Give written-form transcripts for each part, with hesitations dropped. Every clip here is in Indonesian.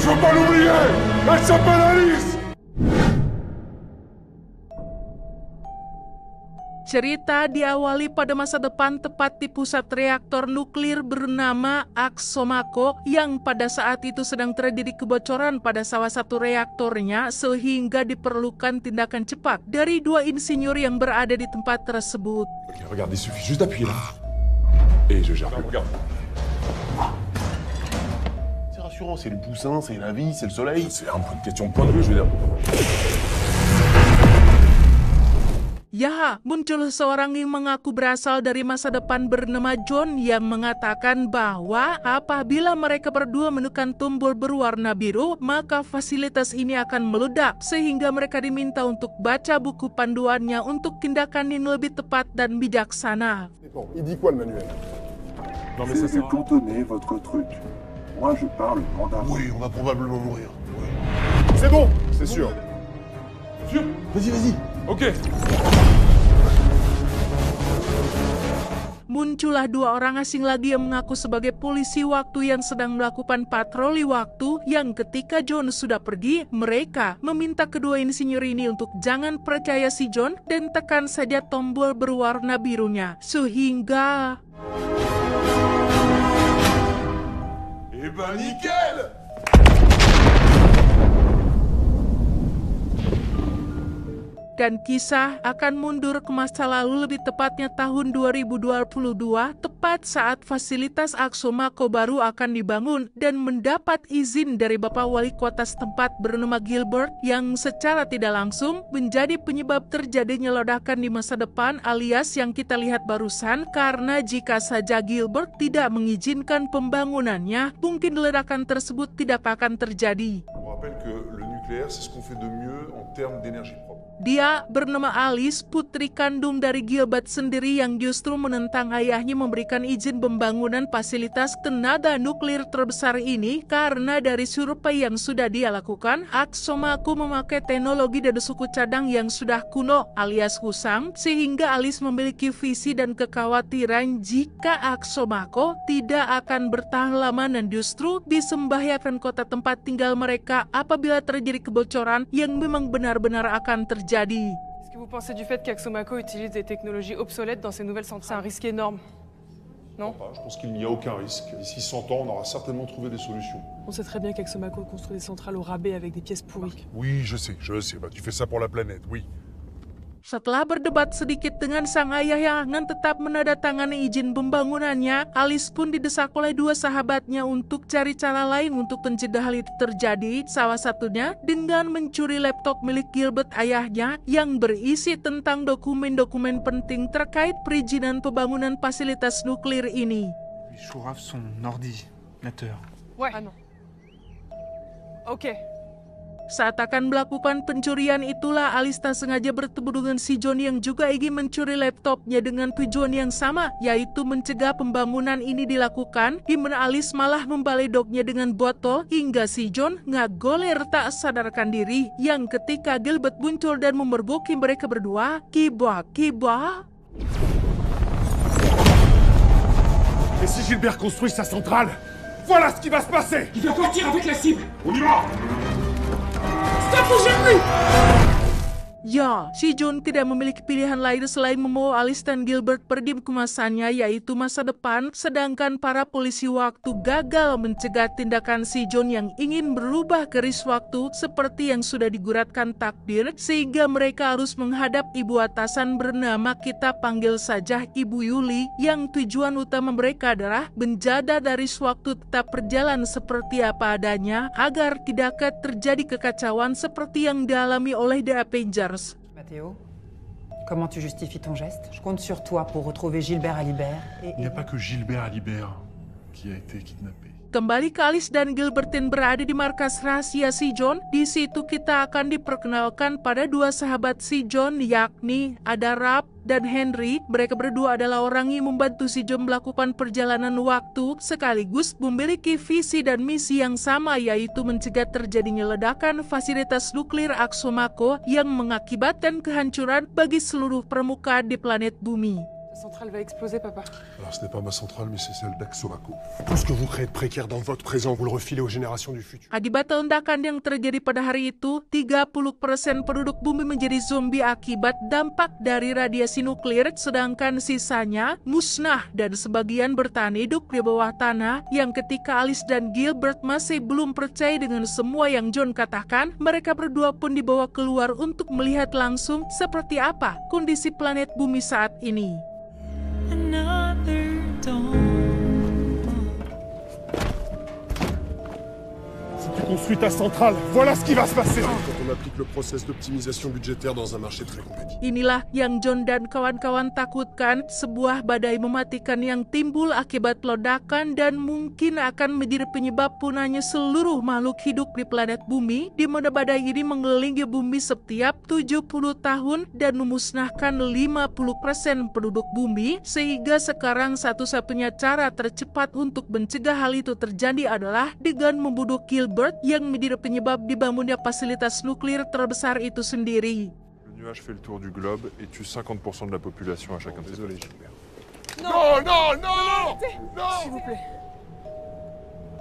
veux pas l'oublier. Elle s'appelle Alice. Cerita diawali pada masa depan tepat di pusat reaktor nuklir bernama Axomaco yang pada saat itu sedang terjadi kebocoran pada salah satu reaktornya sehingga diperlukan tindakan cepat dari dua insinyur yang berada di tempat tersebut. Regarde, il suffit juste d'appuyer là. Et je gère. Regarde. C'est rassurant, c'est le poussin, c'est la vie, c'est le soleil. C'est un peu une question de point de vue, je veux dire. Ya, muncul seorang yang mengaku berasal dari masa depan bernama John yang mengatakan bahwa apabila mereka berdua menekan tombol berwarna biru, maka fasilitas ini akan meledak sehingga mereka diminta untuk baca buku panduannya untuk tindakan yang lebih tepat dan bijaksana. Bon, il dit quoi le manuel? Non mais ça C'est sert à rien. cantonné votre truc. Moi je parle mandarin. Oui, on va probablement mourir. Ouais. C'est bon, c'est sûr. Sûr? Vas-y, vas-y. Ok. Muncullah dua orang asing lagi yang mengaku sebagai polisi waktu yang sedang melakukan patroli waktu yang ketika John sudah pergi, mereka meminta kedua insinyur ini untuk jangan percaya si John dan tekan saja tombol berwarna birunya. Sehingga... Eh ben nickel. Dan kisah akan mundur ke masa lalu, lebih tepatnya tahun 2022, tepat saat fasilitas Axomaco baru akan dibangun dan mendapat izin dari Bapak Wali Kota setempat bernama Gilbert yang secara tidak langsung menjadi penyebab terjadinya ledakan di masa depan alias yang kita lihat barusan, karena jika saja Gilbert tidak mengizinkan pembangunannya, mungkin ledakan tersebut tidak akan terjadi. On rappelle que le nucléaire, c'est ce qu'on fait de mieux en termes d'énergie propre. Dia bernama Alice, putri kandung dari Gilbert sendiri yang justru menentang ayahnya memberikan izin pembangunan fasilitas tenaga nuklir terbesar ini karena dari survei yang sudah dia lakukan, Axomaco memakai teknologi dari suku cadang yang sudah kuno alias usang, sehingga Alice memiliki visi dan kekhawatiran jika Axomaco tidak akan bertahan lama dan justru bisa membahayakan kota tempat tinggal mereka apabila terjadi kebocoran yang memang benar-benar akan terjadi. Qu'est-ce que vous pensez du fait qu'Axomaco utilise des technologies obsolètes dans ses nouvelles centrales? C'est un risque énorme, non? Je pense qu'il n'y a aucun risque. D'ici 100 ans, on aura certainement trouvé des solutions. On sait très bien qu'Axomaco construit des centrales au rabais avec des pièces pourries. Oui, je sais. Bah, tu fais ça pour la planète, oui. Setelah berdebat sedikit dengan sang ayah yang akan tetap menandatangani izin pembangunannya, Alice pun didesak oleh dua sahabatnya untuk cari cara lain untuk mencegah hal itu terjadi, salah satunya dengan mencuri laptop milik Gilbert ayahnya yang berisi tentang dokumen-dokumen penting terkait perizinan pembangunan fasilitas nuklir ini. Chourave son ordinateur. Ouais. Ah non. Ok. Saat akan melakukan pencurian itulah Alice tak sengaja bertemu dengan si John yang juga ingin mencuri laptopnya dengan tujuan yang sama, yaitu mencegah pembangunan ini dilakukan, di mana Alice malah membaledoknya dengan botol hingga si John ngagoler tak sadarkan diri, yang ketika Gilbert muncul dan memergoki mereka berdua, kiba. Et si Gilbert construit sa centrale, voilà ce qui va se passer. Il va partir avec la cible. On y va. Stop, bougez-plus! Ya, si John tidak memiliki pilihan lain selain membawa Alice dan Gilbert pergi ke kemasannya, yaitu masa depan, sedangkan para polisi waktu gagal mencegah tindakan si John yang ingin berubah keris waktu seperti yang sudah diguratkan takdir, sehingga mereka harus menghadap ibu atasan bernama, kita panggil saja Ibu Yuli, yang tujuan utama mereka adalah menjaga garis waktu tetap berjalan seperti apa adanya agar tidak terjadi kekacauan seperti yang dialami oleh The Avengers. Mathéo, comment tu justifies ton geste? Je compte sur toi pour retrouver Gilbert Alibert et... Il n'y a pas que Gilbert Alibert qui a été kidnappé. Kembali ke Alice dan Gilbertin berada di markas rahasia si John. Di situ kita akan diperkenalkan pada dua sahabat si John, yakni ada Rap dan Henry. Mereka berdua adalah orang yang membantu si John melakukan perjalanan waktu, sekaligus memiliki visi dan misi yang sama, yaitu mencegah terjadinya ledakan fasilitas nuklir Axomaco yang mengakibatkan kehancuran bagi seluruh permukaan di planet bumi. La centrale va exploser, papa. Alors ce n'est pas ma centrale, mais c'est celle d'Axomaco. Tout ce que vous créez de précaire dans votre présent, vous le refilez aux générations du futur. Akibat ledakan yang terjadi pada hari itu, 30% penduduk bumi menjadi zombie akibat dampak dari radiasi nuklir, sedangkan sisanya musnah dan sebagian bertahan hidup di bawah tanah, yang ketika Alice dan Gilbert masih belum percaya dengan semua yang John katakan, mereka berdua pun dibawa keluar untuk melihat langsung seperti apa kondisi planet bumi saat ini. Si tu construis ta centrale, voilà ce qui va se passer. Quand on applique le process d'optimisation budgétaire dans un marché très compétitif. Inilah yang John dan kawan-kawan takutkan, sebuah badai mematikan yang timbul akibat ledakan dan mungkin akan menjadi penyebab punahnya seluruh makhluk hidup di planet bumi, di mana badai ini mengelilingi bumi setiap 70 tahun dan memusnahkan 50% penduduk bumi, sehingga sekarang satu-satunya cara tercepat untuk mencegah hal itu terjadi adalah dengan membunuh Gilbert yang menjadi penyebab dibangunnya fasilitas nuklir terbesar itu sendiri. Le nuage fait le tour du globe et tue 50% de la population à chacun de ses passages. Non, non, non, non. S'il vous plaît.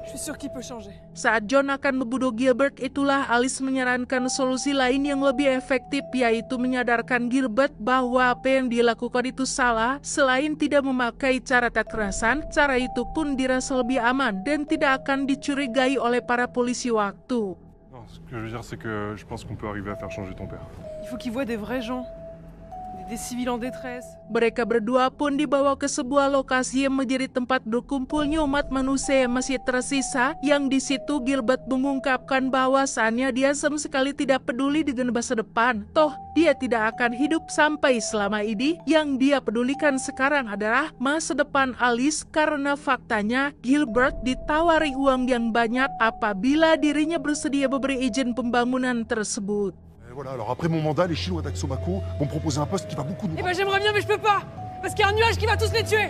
Je suis sûr qu'il peut changer. Saat John akan membunuh Gilbert, itulah Alice menyarankan solusi lain yang lebih efektif, yaitu menyadarkan Gilbert bahwa apa yang dilakukan itu salah. Selain tidak memakai cara kekerasan, cara itu pun dirasa lebih aman dan tidak akan dicurigai oleh para polisi waktu. Non, ce que je veux dire, c'est que je pense qu'on peut arriver à faire changer ton père. Il faut qu'il voit des vrais gens. Des civils en détresse. Mereka berdua pun dibawa ke sebuah lokasi yang menjadi tempat berkumpulnya umat manusia yang masih tersisa, yang di situ Gilbert mengungkapkan bahwasannya dia sama sekali tidak peduli dengan masa depan. Toh, dia tidak akan hidup sampai selama ini. Yang dia pedulikan sekarang adalah masa depan Alice, karena faktanya Gilbert ditawari uang yang banyak apabila dirinya bersedia memberi izin pembangunan tersebut. Voilà, alors après mon mandat, les Chinois d'Axomaco vont me proposer un poste qui va beaucoup nous... Eh ben j'aimerais bien, mais je peux pas. Parce qu'il y a un nuage qui va tous les tuer.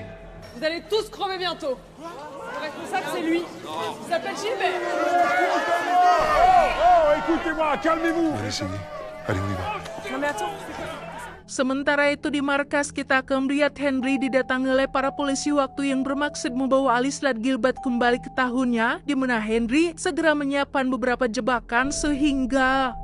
Vous allez tous crever bientôt. Le responsable, c'est lui. Il s'appelle Gilbert. Oh, écoutez-moi, calmez-vous. Allez, c'est dit. Allez, on y va. Non mais attends. Sementara itu di markas, kita akan melihat Henry didatangi oleh para polisi waktu yang bermaksud membawa Alice dan Gilbert kembali ke tahunnya, di mana Henry segera menyiapkan beberapa jebakan sehingga...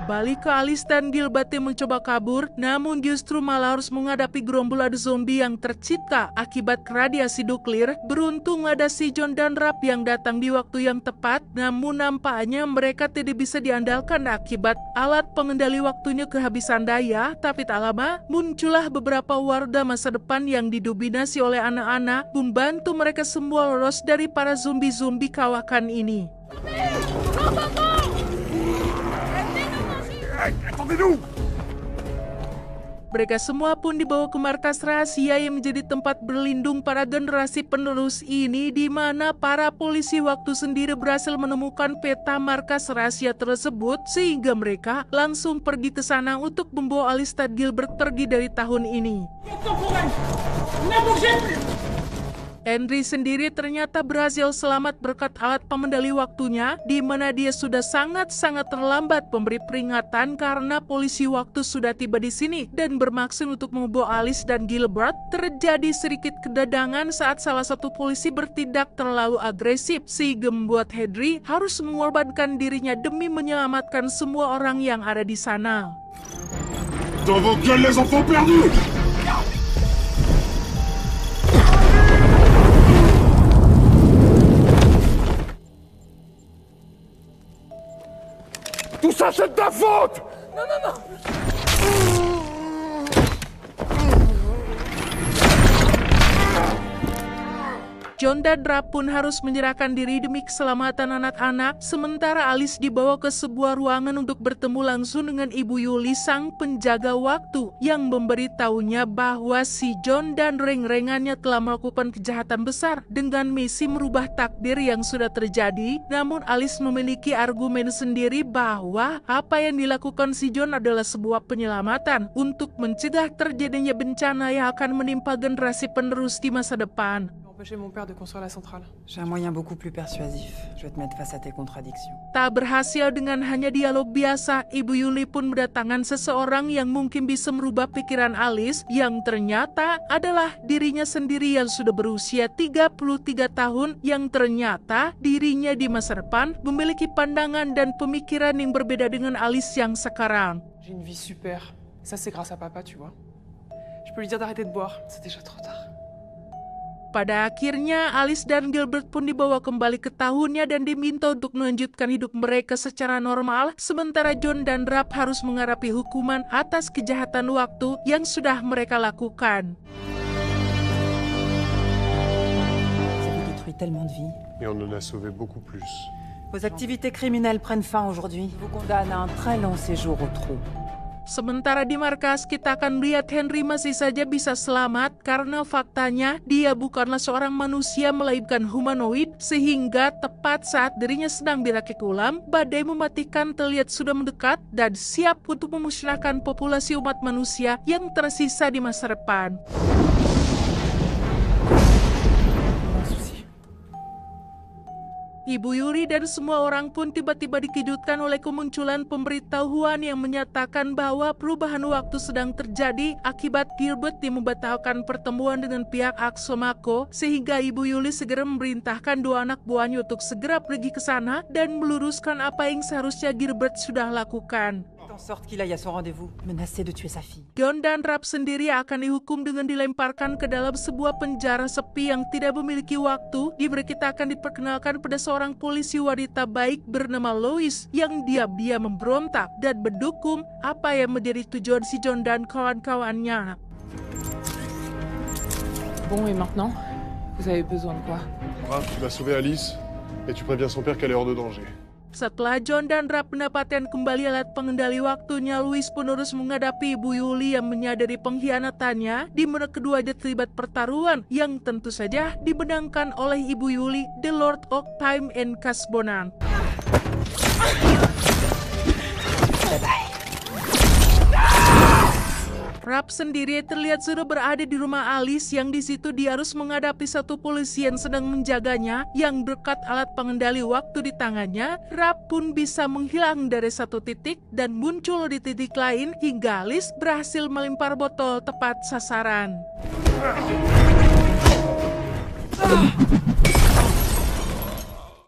Balik ke Alice dan Gilbert yang mencoba kabur, namun justru malah harus menghadapi gerombolan zombie yang tercipta akibat radiasi nuklir. Beruntung ada si John dan Rap yang datang di waktu yang tepat, namun nampaknya mereka tidak bisa diandalkan akibat alat pengendali waktunya kehabisan daya. Tapi tak lama, muncullah beberapa warga masa depan yang didominasi oleh anak-anak, membantu mereka semua lolos dari para zombie-zombie kawakan ini. Attendez-nous! Mereka semua pun dibawa ke markas rahasia yang menjadi tempat berlindung para generasi penerus ini, di mana para polisi waktu sendiri berhasil menemukan peta markas rahasia tersebut, sehingga mereka langsung pergi ke sana untuk membawa Alice dan Gilbert pergi dari tahun ini. Henry sendiri ternyata berhasil selamat berkat alat pengendali waktunya, di mana dia sudah sangat-sangat terlambat memberi peringatan karena polisi waktu sudah tiba di sini dan bermaksud untuk membawa Alice dan Gilbert. Terjadi sedikit kedatangan saat salah satu polisi bertindak terlalu agresif, sehingga membuat Henry harus mengorbankan dirinya demi menyelamatkan semua orang yang ada di sana. Dans vos gueules, les enfants perdus! Tout ça, c'est de ta faute! Non, non, non! John dan Rapp pun harus menyerahkan diri demi keselamatan anak-anak, sementara Alice dibawa ke sebuah ruangan untuk bertemu langsung dengan Ibu Yuli, sang penjaga waktu, yang memberitahunya bahwa si John dan reng-rengannya telah melakukan kejahatan besar dengan misi merubah takdir yang sudah terjadi. Namun Alice memiliki argumen sendiri bahwa apa yang dilakukan si John adalah sebuah penyelamatan untuk mencegah terjadinya bencana yang akan menimpa generasi penerus di masa depan. Empêcher mon père de construire la centrale. J'ai un moyen beaucoup plus persuasif. Je vais te mettre face à tes contradictions. Tak berhasil dengan hanya dialog biasa, Ibu Yuli pun mendatangkan seseorang yang mungkin bisa merubah pikiran Alice, yang ternyata adalah dirinya sendiri yang sudah berusia 33 tahun, yang ternyata dirinya di masa depan memiliki pandangan dan pemikiran yang berbeda dengan Alice yang sekarang. J'ai une vie super. Ça, c'est grâce à papa, tu vois. Je peux lui dire d'arrêter de boire. C'est déjà trop tard. Pada akhirnya, Alice dan Gilbert pun dibawa kembali ke tahunnya dan diminta untuk melanjutkan hidup mereka secara normal, sementara John dan Rapp harus menghadapi hukuman atas kejahatan waktu yang sudah mereka lakukan. Vous avez détruit tellement de vies. Et on en a sauvé beaucoup plus. Vos activités criminelles prennent fin aujourd'hui. Je vous condamne à un très long séjour au trou. Sementara di markas, kita akan melihat Henry masih saja bisa selamat karena faktanya dia bukanlah seorang manusia melainkan humanoid, sehingga tepat saat dirinya sedang dirakit ulam, badai mematikan terlihat sudah mendekat dan siap untuk memusnahkan populasi umat manusia yang tersisa di masa depan. Ibu Yuli dan semua orang pun tiba-tiba dikejutkan oleh kemunculan pemberitahuan yang menyatakan bahwa perubahan waktu sedang terjadi akibat Gilbert yang membatalkan pertemuan dengan pihak Axomaco, sehingga Ibu Yuli segera memerintahkan dua anak buahnya untuk segera pergi ke sana dan meluruskan apa yang seharusnya Gilbert sudah lakukan. En sorte qu'il aille à son rendez-vous, menacé de tuer sa fille. John dan Rapp sendiri akan dihukum dengan dilemparkan ke dalam sebuah penjara sepi yang tidak memiliki waktu, di mana kita akan diperkenalkan pada seorang polisi wanita baik bernama Lois yang diam-diam memberontak dan mendukung apa yang menjadi tujuan si John dan kawan-kawannya. Bon, et maintenant, vous avez besoin de quoi? Raph, tu vas sauver Alice et tu préviens son père qu'elle est hors de danger. Setelah John dan Rapp mendapatkan kembali alat pengendali waktunya, Louis pun harus menghadapi Ibu Yuli yang menyadari pengkhianatannya, di mana keduanya terlibat pertaruhan yang tentu saja dimenangkan oleh Ibu Yuli, The Lord of Time and Casbonan. Rapp sendiri terlihat sudah berada di rumah Alice, yang di situ dia harus menghadapi satu polisi yang sedang menjaganya, yang berkat alat pengendali waktu di tangannya, Rapp pun bisa menghilang dari satu titik dan muncul di titik lain hingga Alice berhasil melempar botol tepat sasaran.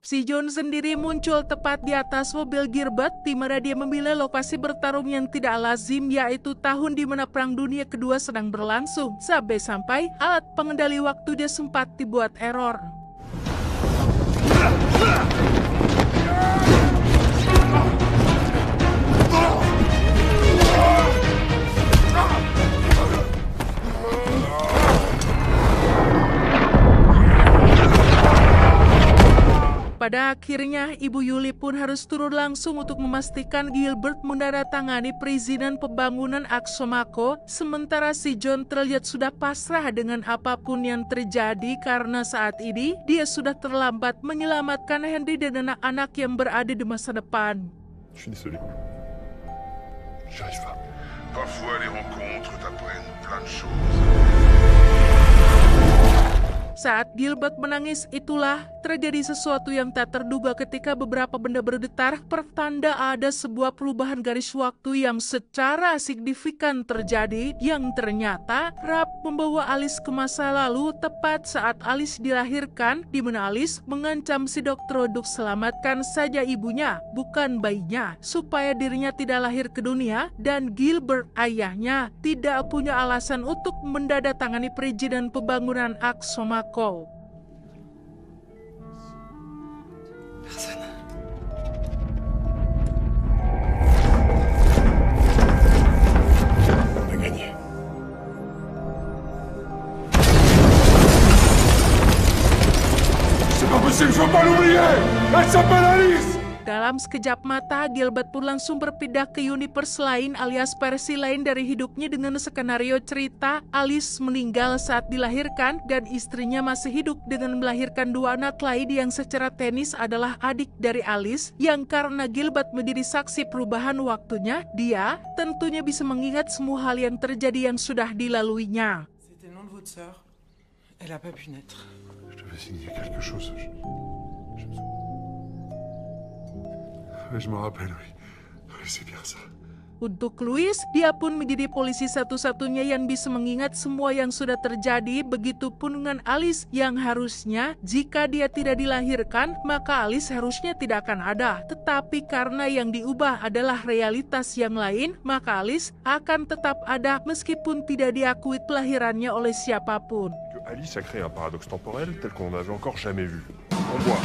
Si John sendiri muncul tepat di atas mobil Gilbert, di mana dia memilih lokasi bertarung yang tidak lazim, yaitu tahun di mana Perang Dunia Kedua sedang berlangsung, sampai alat pengendali waktu dia sempat dibuat error. Pada akhirnya, Ibu Yuli pun harus turun langsung untuk memastikan Gilbert menandatangani perizinan pembangunan Axomaco, sementara si John terlihat sudah pasrah dengan apapun yang terjadi karena saat ini dia sudah terlambat menyelamatkan Henry dan anak-anak yang berada di masa depan. Je suis désolé. J'arrive pas. Parfois les rencontres t'apprennent plein de choses. Saat Gilbert menangis, itulah terjadi sesuatu yang tak terduga ketika beberapa benda bergetar, pertanda ada sebuah perubahan garis waktu yang secara signifikan terjadi, yang ternyata Rapp membawa Alice ke masa lalu tepat saat Alice dilahirkan, di mana Alice mengancam si dokter untuk selamatkan saja ibunya, bukan bayinya, supaya dirinya tidak lahir ke dunia, dan Gilbert ayahnya tidak punya alasan untuk mendandatangani perizinan pembangunan Axomaco. possible, je veux pas l'oublier. Elle s'appelle Alice. Dalam sekejap mata, Gilbert pun langsung berpindah ke universe lain alias versi lain dari hidupnya dengan skenario cerita Alice meninggal saat dilahirkan dan istrinya masih hidup dengan melahirkan 2 anak lain yang secara teknis adalah adik dari Alice yang karena Gilbert menjadi saksi perubahan waktunya, dia tentunya bisa mengingat semua hal yang terjadi yang sudah dilaluinya. C'était le nom de votre sœur. Elle a pas pu naître. Je devais signer quelque chose. Je me rappelle, oui. Oui, c'est bien ça. Untuk Louis, dia pun menjadi polisi satu-satunya yang bisa mengingat semua yang sudah terjadi, begitupun dengan Alice yang harusnya jika dia tidak dilahirkan, maka Alice harusnya tidak akan ada. Tetapi karena yang diubah adalah realitas yang lain, maka Alice akan tetap ada meskipun tidak diakui kelahirannya oleh siapapun. Alice a créé un paradoxe temporel tel qu'on n'en avait encore jamais vu. On voit